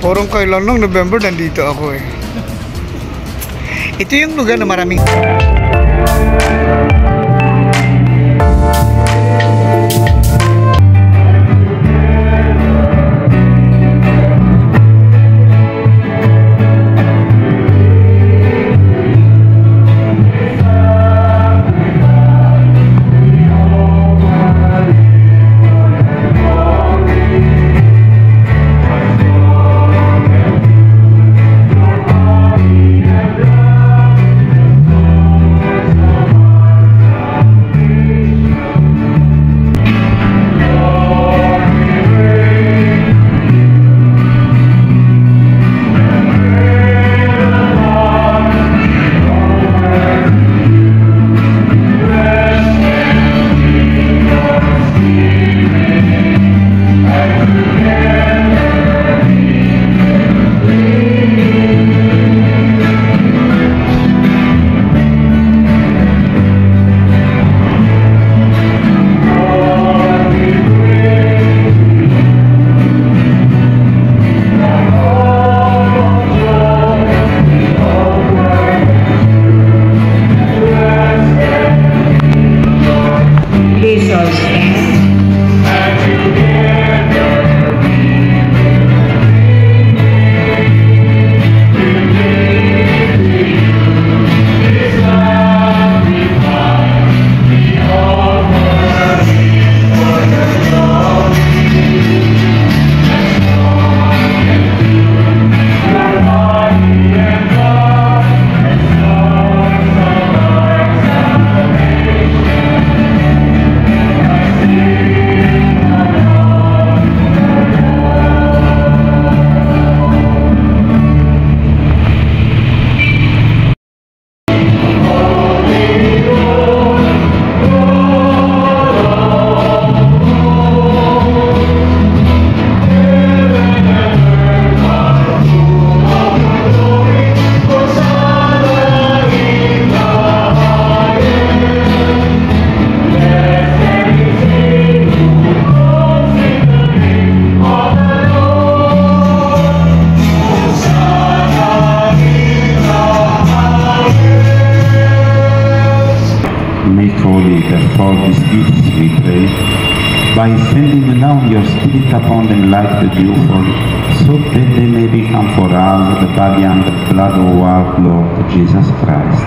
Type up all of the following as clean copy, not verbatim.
Parang kailan lang November nandito ako eh. Ito yung lugar na maraming Make holy, therefore, these gifts, we pray, by sending down your Spirit upon them like the dewfall, so that they may become for us the body and the blood of our Lord Jesus Christ.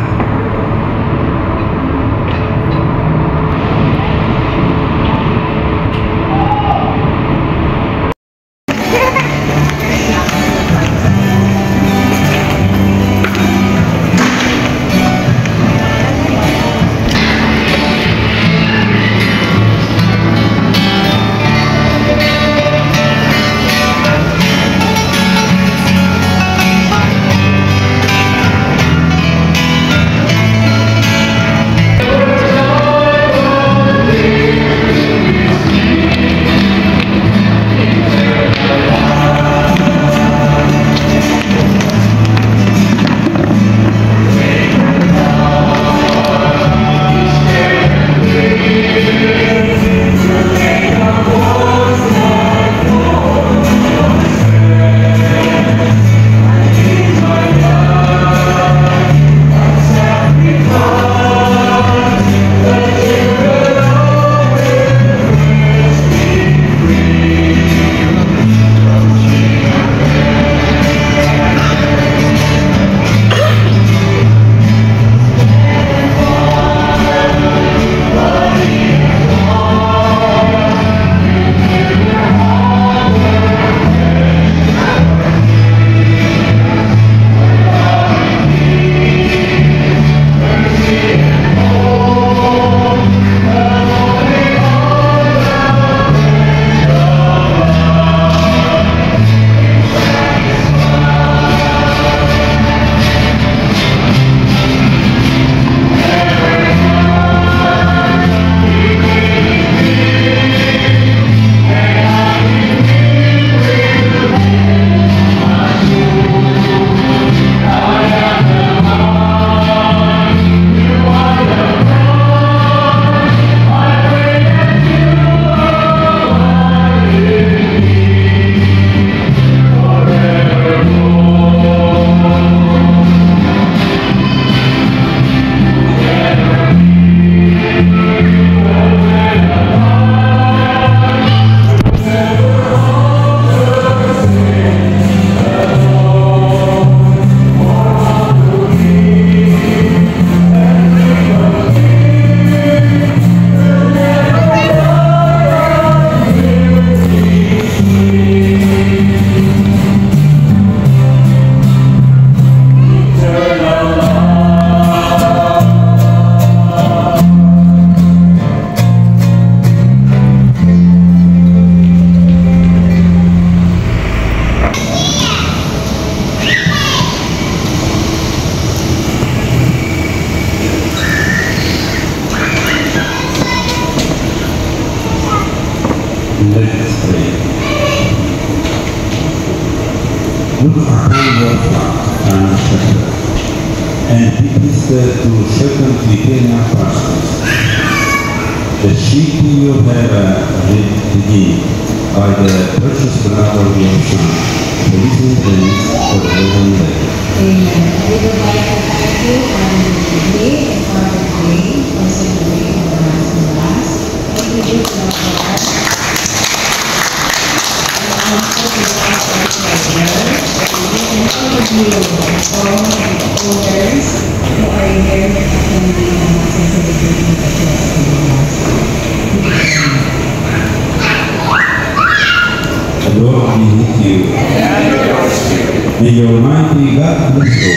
Let us pray. Look upon your kind shepherd, and minister to certain Tritarian pastors. The sheep you have redeemed by the precious blood of your Son, praise and praise for the heaven day. Amen. We would like to thank you for the day and for the day, also the day of the last and last. Thank you, Lord God. And also we want to thank you and all of you, all the elders who are here attending the Mass and celebrating the Feast of the Mass. The Lord be with you. May your Almighty God bless you,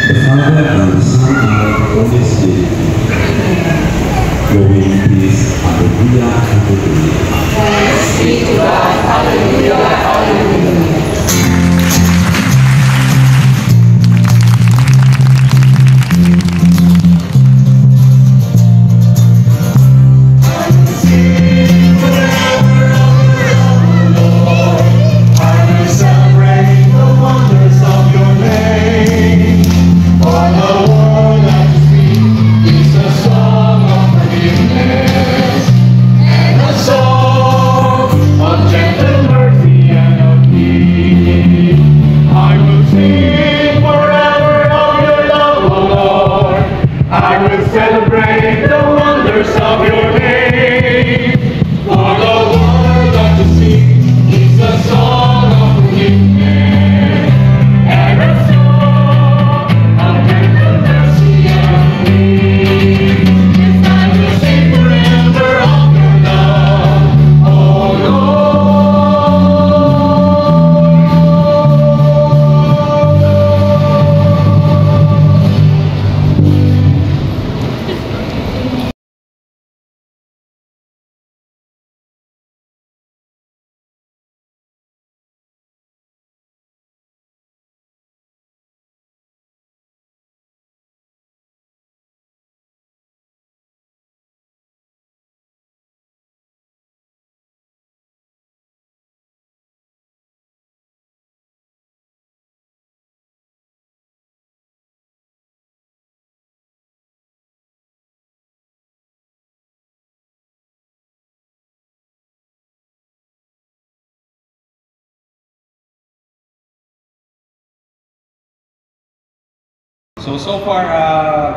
the Father and the Son and the Holy Spirit. Go in peace. Hallelujah. Hallelujah. Thanks be to God. Hallelujah. Hallelujah. So far,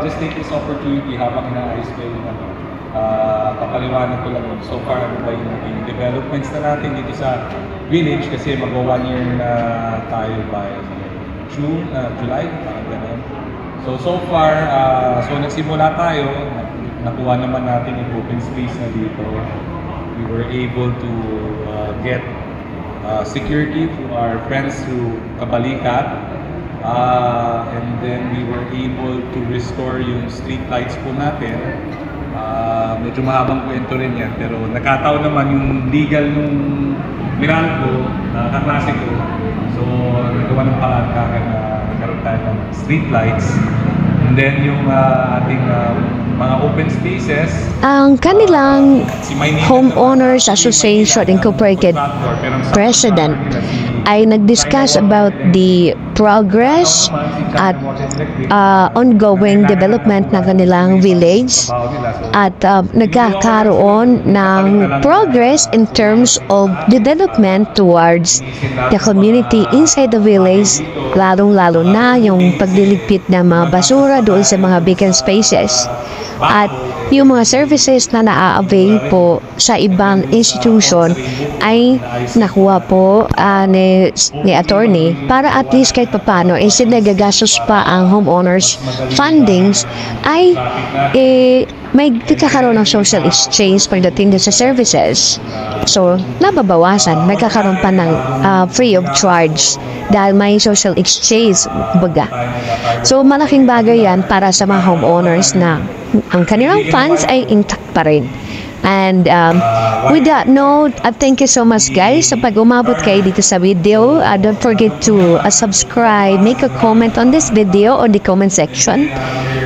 just take this opportunity habang inaayos ko yung papaliwanag ko lang yun. So far, ano ba yung naging developments na natin dito sa village kasi mag-1 year na tayo by June, July, ganun. So far, nagsimula tayo, nakuha naman natin yung open space na dito. We were able to get security to our friends through Kabalikat. And then we were able to restore yung street lights po natin. Medyo mahabang kwento rin yan, pero nakataon naman yung legal nung Meralco, kaklase ko. So, nagawa ng palangkakan na nagkaroon tayo ng street lights. And then yung ating mga open spaces. Ang kanilang Homeowners Association Incorporated President ay nag-discuss about the progress at ongoing development ng kanilang village at nagkakaroon ng progress in terms of development towards the community inside the village, lalong-lalo na yung pagliligpit ng mga basura doon sa mga vacant spaces. At yung mga services na na-avail po sa ibang institution ay nakuha po ni attorney para at least kahit papano instead na gagastos pa ang homeowners fundings ay may kakaroon ng social exchange pagdating sa services. So, nababawasan, may kakaroon pa ng free of charge dahil may social exchange, baga. So, malaking bagay yan para sa mga homeowners na ang kanilang funds ay intact pa rin. And with that note, thank you so much guys sa pag-umabot kayo dito sa video. Don't forget to subscribe, make a comment on this video on the comment section.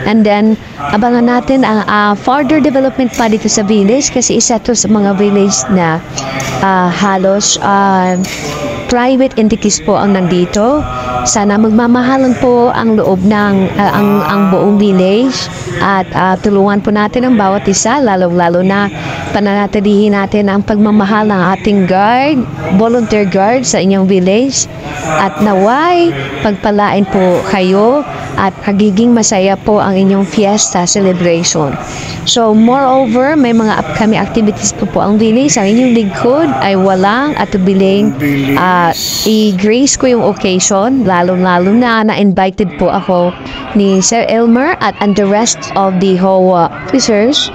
And then, abangan natin ang further development pa dito sa village kasi isa to sa mga village na halos private entities po ang nandito. Sana magmamahalan po ang loob ng ang buong village at tulungan po natin ang bawat isa, lalo na pananatilihin natin ang pagmamahal ng ating guard, volunteer guard sa inyong village at naway pagpalain po kayo at magiging masaya po ang inyong fiesta celebration. So moreover, may mga upcoming activities po ang village. Ang inyong lingkod ay walang atubiling i-grace ko yung occasion, lalo na na-invited po ako ni Sir Elmer at the rest of the HOA officers.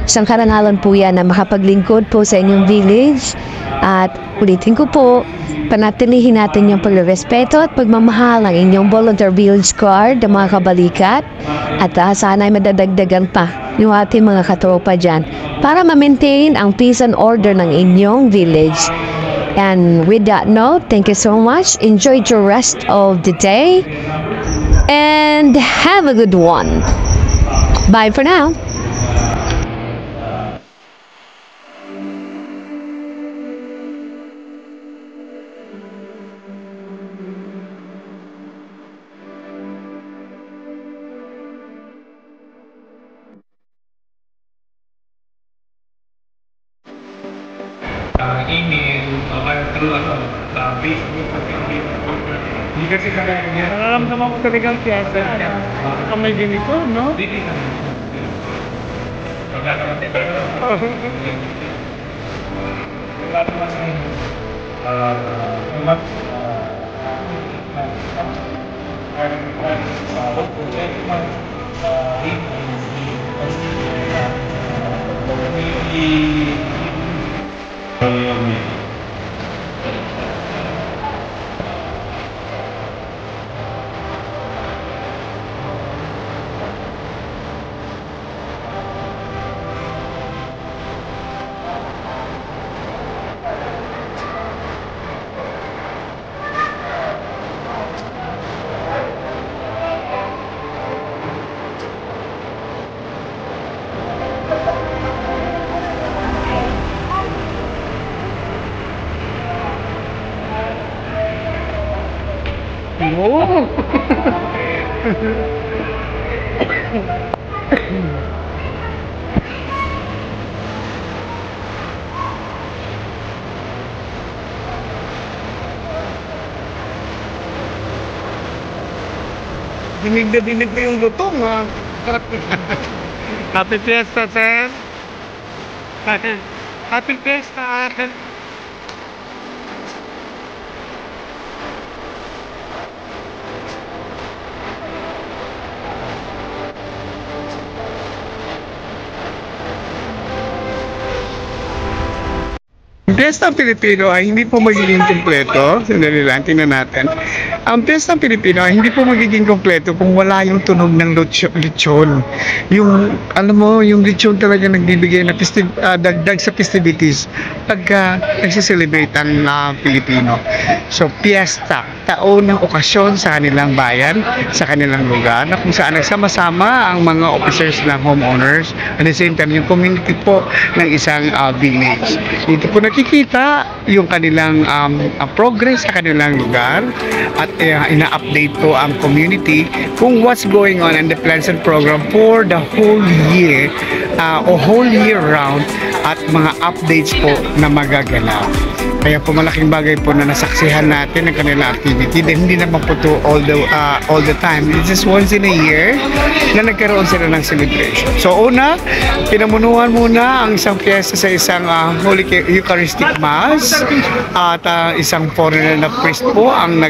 Isang karangalan po yan na makapaglingkod po sa inyong village at ulitin ko po, panatilihin natin yung pagrespeto at pagmamahal ng inyong volunteer village guard, ang mga kabalikat at sana ay madadagdagan pa yung ating mga katropa dyan para ma-maintain ang peace and order ng inyong village. And with that note, thank you so much. Enjoy your rest of the day and have a good one. Bye for now. Email, through Facebook, hindi kasi kaya niya. Nararamdaman ko talagang fiesta. May ganito, no? Hindi ka wala naman din. Wala naman Oh! Dinig na dinig ko yung lutong, ha? Happy Fiesta, sir! Happy Fiesta! Ang Piyestang Pilipino ay hindi po magiging kumpleto. Sandali lang, tingnan natin. Ang Piyestang Pilipino ay hindi po magiging kumpleto kung wala yung tunog ng lechon. Yung, alam mo, yung lechon talaga nagbibigay na dagdag sa festivities pagka nagsiselebrate ang Pilipino. So, piyesta, taon ng okasyon sa kanilang bayan, sa kanilang lugar, na kung saan nagsama-sama ang mga officers ng homeowners, at the same time, yung community po ng isang village. Dito po nakikita yung kanilang progress sa kanilang lugar at ina-update po ang community kung what's going on in the plans and program for the whole year o whole year round at mga updates po na magaganap. Kaya po malaking bagay po na nasaksihan natin ang kanilang activity dahil hindi naman po to all the time. It's just once in a year na nagkaroon sila ng celebration. So una, pinamunuan muna ang isang fiesta sa isang Holy Eucharistic Mass at isang foreigner na priest po ang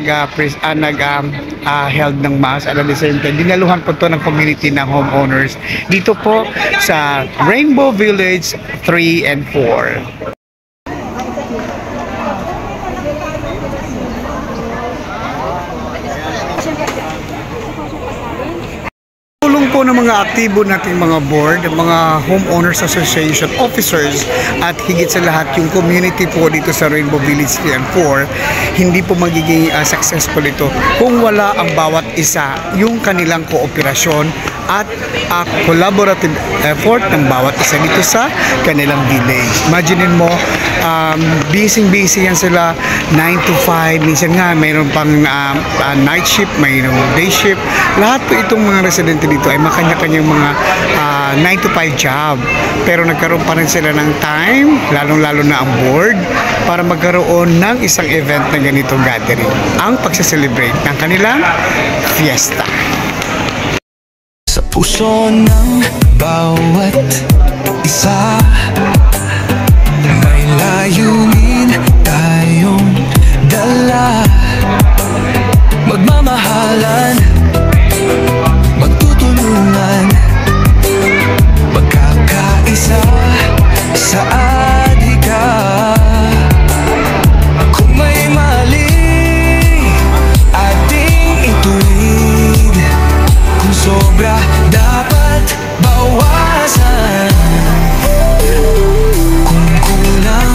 held ng Mass at at the same time, dinaluhan po to ng community ng homeowners dito po sa Rainbow Village 3 and 4. Tulong po po ng mga aktibo nating mga board, mga homeowners association officers, at higit sa lahat yung community po dito sa Rainbow Village 3 and 4, hindi po magiging successful ito kung wala ang bawat isa yung kanilang kooperasyon at collaborative effort ng bawat isa dito sa kanilang village. Imaginin mo, busy yan sila 9 to 5, minsan nga mayroon pang night shift, mayroon day shift. Lahat po itong mga residente dito ay makanya-kanyang mga 9 to 5 job, pero nagkaroon pa rin sila ng time, lalong-lalo na ang board, para magkaroon ng isang event na ganitong gathering, ang pagsa-celebrate ng kanilang fiesta. Sa puso ng bawat isa, may layunin tayong dala. Magmamahalan, magtutulungan, magkakaisa sa adhika. Kung may mali, ating ituwid. Kung sobra, dapat bawasan. Kung kulang,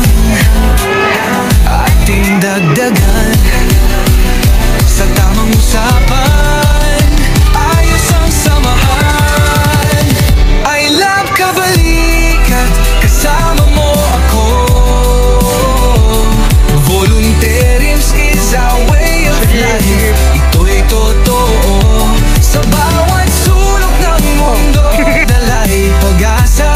ating dagdagan. Sa tamang usapan, ayos ang samahan. I love kabalikat, kasama mo ako. Volunteerism is our way of life. Ito'y totoo. Sa bawat sulok ng mundo, dala'y pag-asa.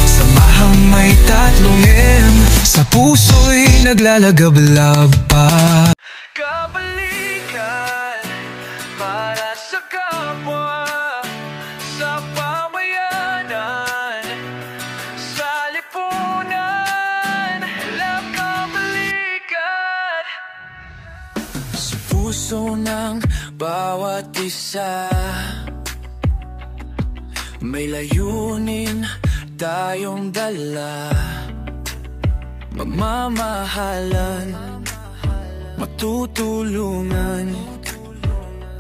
Samahang may tatlong M, sa puso'y naglalagablab pa. Kabalikan para sa kapwa, sa pamayanan, sa lipunan. Love kabalikan sa puso ng bawat isa. May layunin tayong dala. Magmamahalan, magtutulungan,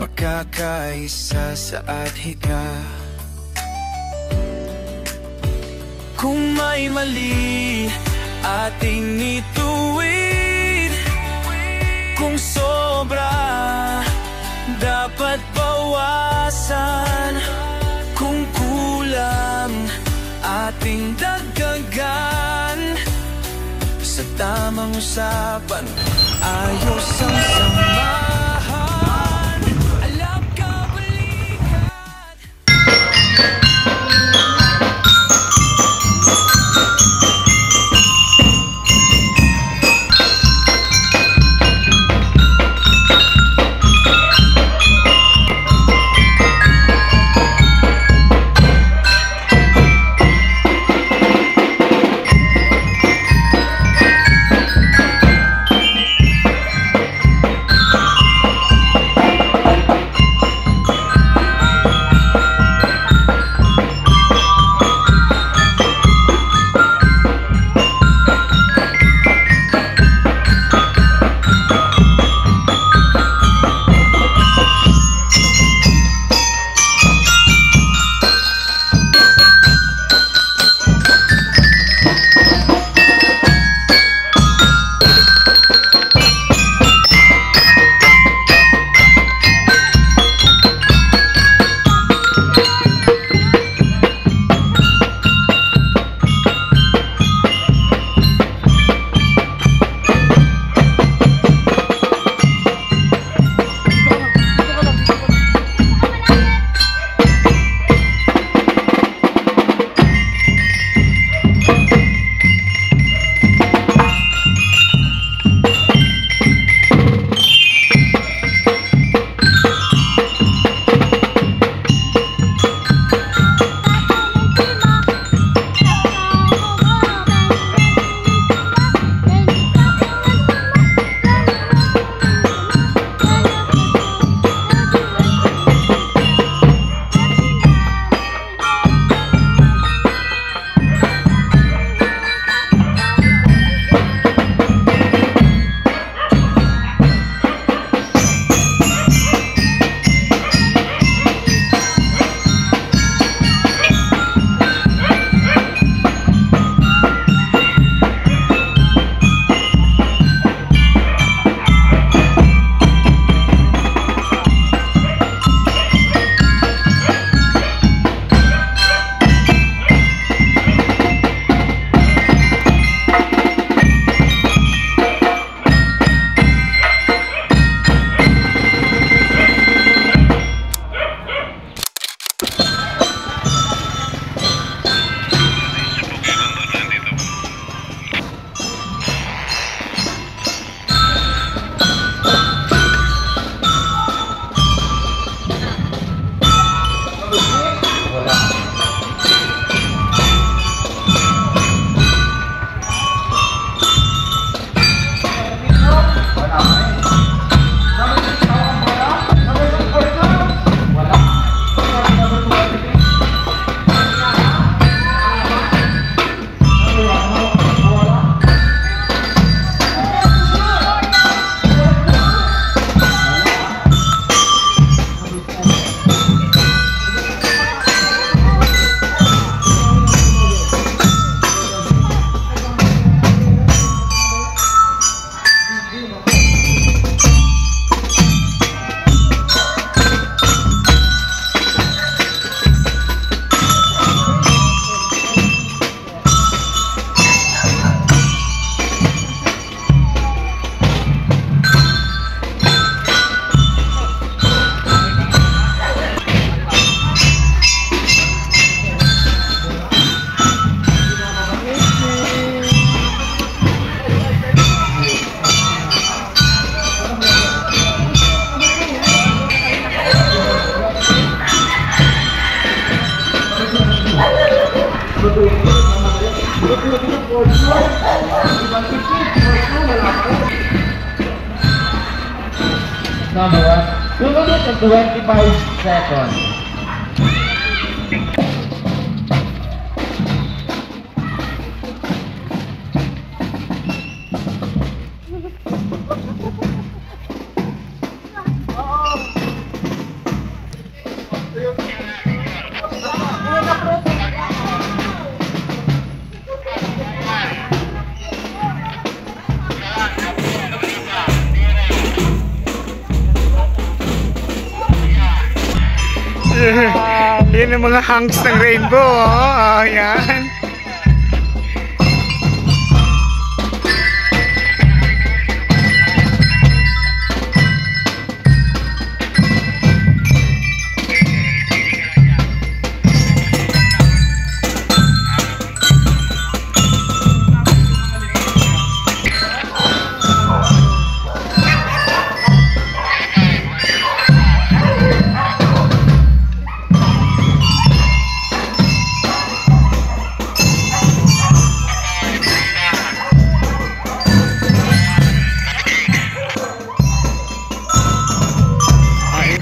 magkakaisa sa adhika. Kung may mali, ating ituwid. Kung sobra, dapat bawasan. Kung kulang, ating dagdagan. Sa tamang usapan, ayos ang samahan. Alam ka balikan. Number one, 2 minutes and 25 seconds. Yan ang mga hangs ng rainbow, oh. Ayan.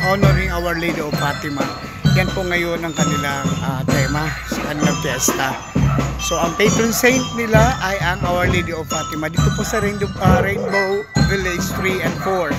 Honoring Our Lady of Fatima. Yan po ngayon ang kanilang tema sa kanilang fiesta. So ang patron saint nila ay ang Our Lady of Fatima dito po sa Rainbow Village 3 and 4.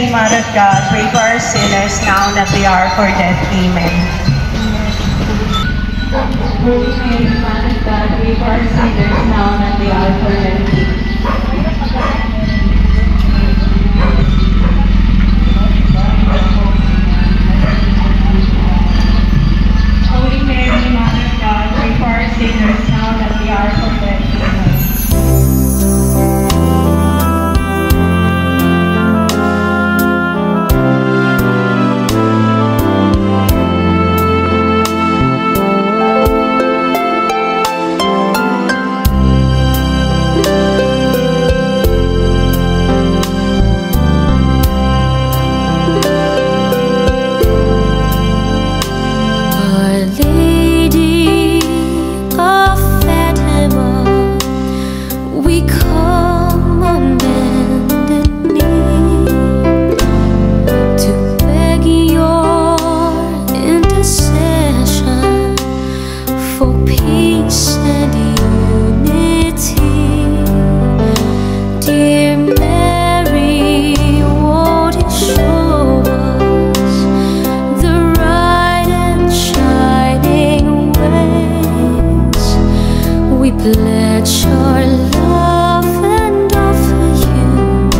Mother of God, pray for our sinners now that we are for death. Amen. Holy Mary, Mother of God, pray for our sinners now that we are for death. Holy Mary, Mother of God, pray for our sinners now that we are for death. Amen. Pledge our love and offer you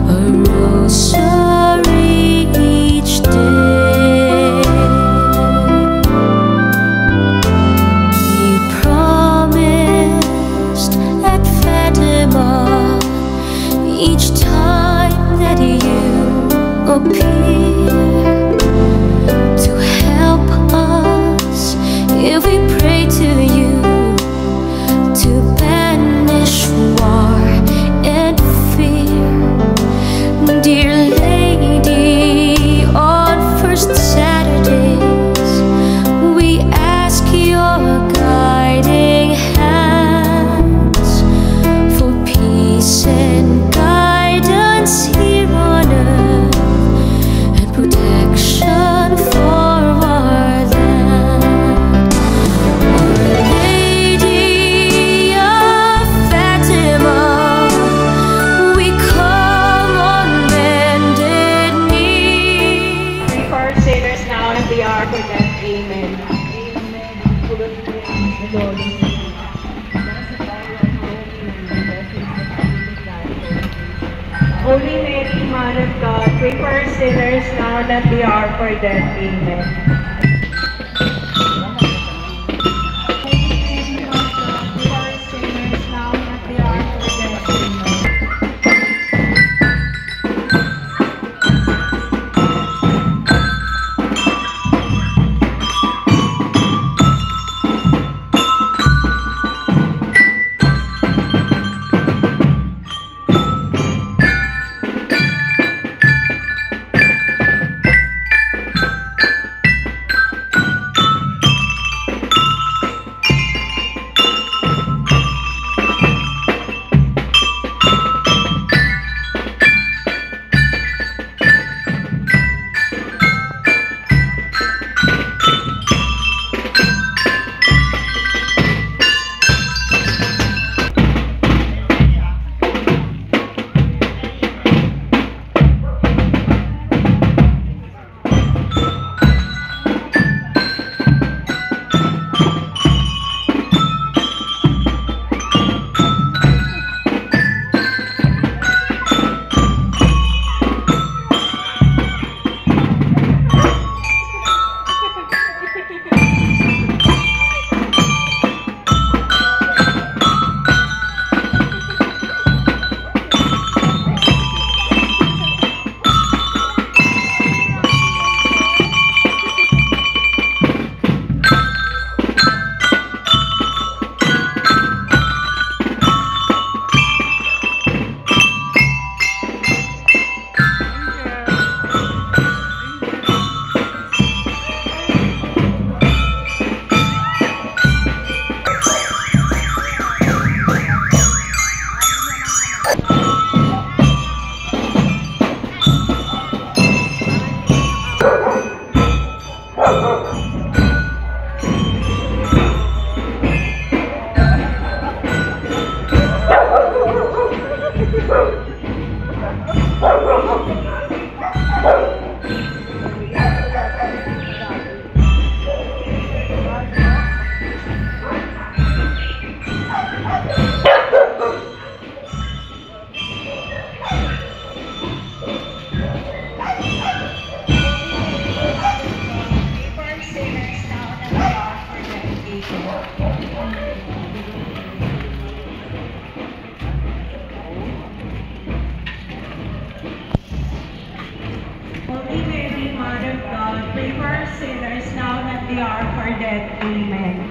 a rosary each day. You promised at Fatima each time that you appear to help us if we pray to you, to banish war and fear. Dear Lady, on first Saturdays we ask your guiding hand Amen. Holy Mary, Mother of God, pray for us sinners now that we are for death. Amen. Holy Mary, Mother of God, pray for us sinners now that we are for death. Amen.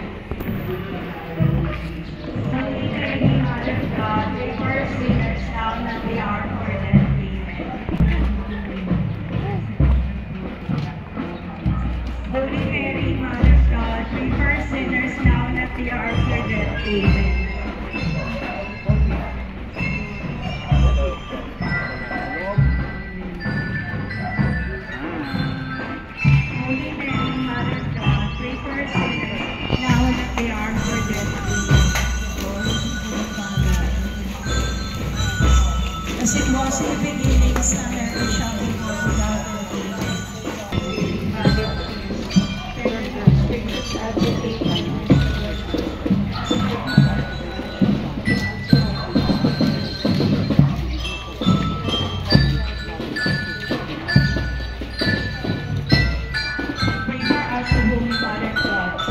Holy Mary, Mother of God, pray for us sinners now that we are for death. Amen. Holy Mary, Mother of God, pray for us sinners now that we are for death. Amen. As it was in the beginning, is now, and ever shall be, world without pray for us, the Holy Mother of God.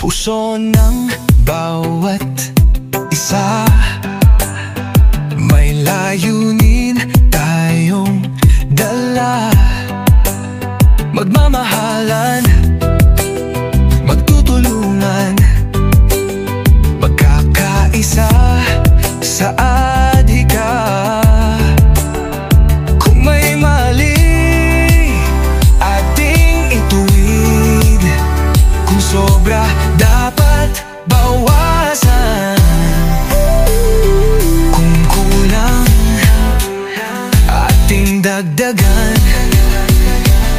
puso ng bawat isa. May layunin tayong dala, magmamahalan, magtutulungan, magkakaisa sa adhika. Kung may mali, ating ituwid. Kung sobra, dapat bawasan. Kung kulang, ating dagdagan.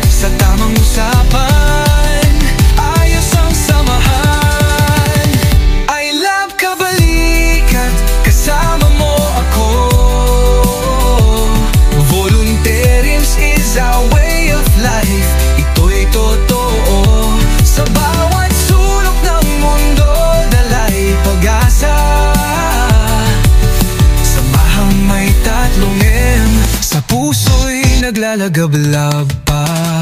Sa tamang usapan, ayos ang samahan. I love kabalikat, kasama mo ako. Volunteerism is our way of life. Ito'y totoo. Sa bawat sulok ng mundo, dala'y pag-asa. Samahang may tatlong M, sa puso'y naglalagablab pa.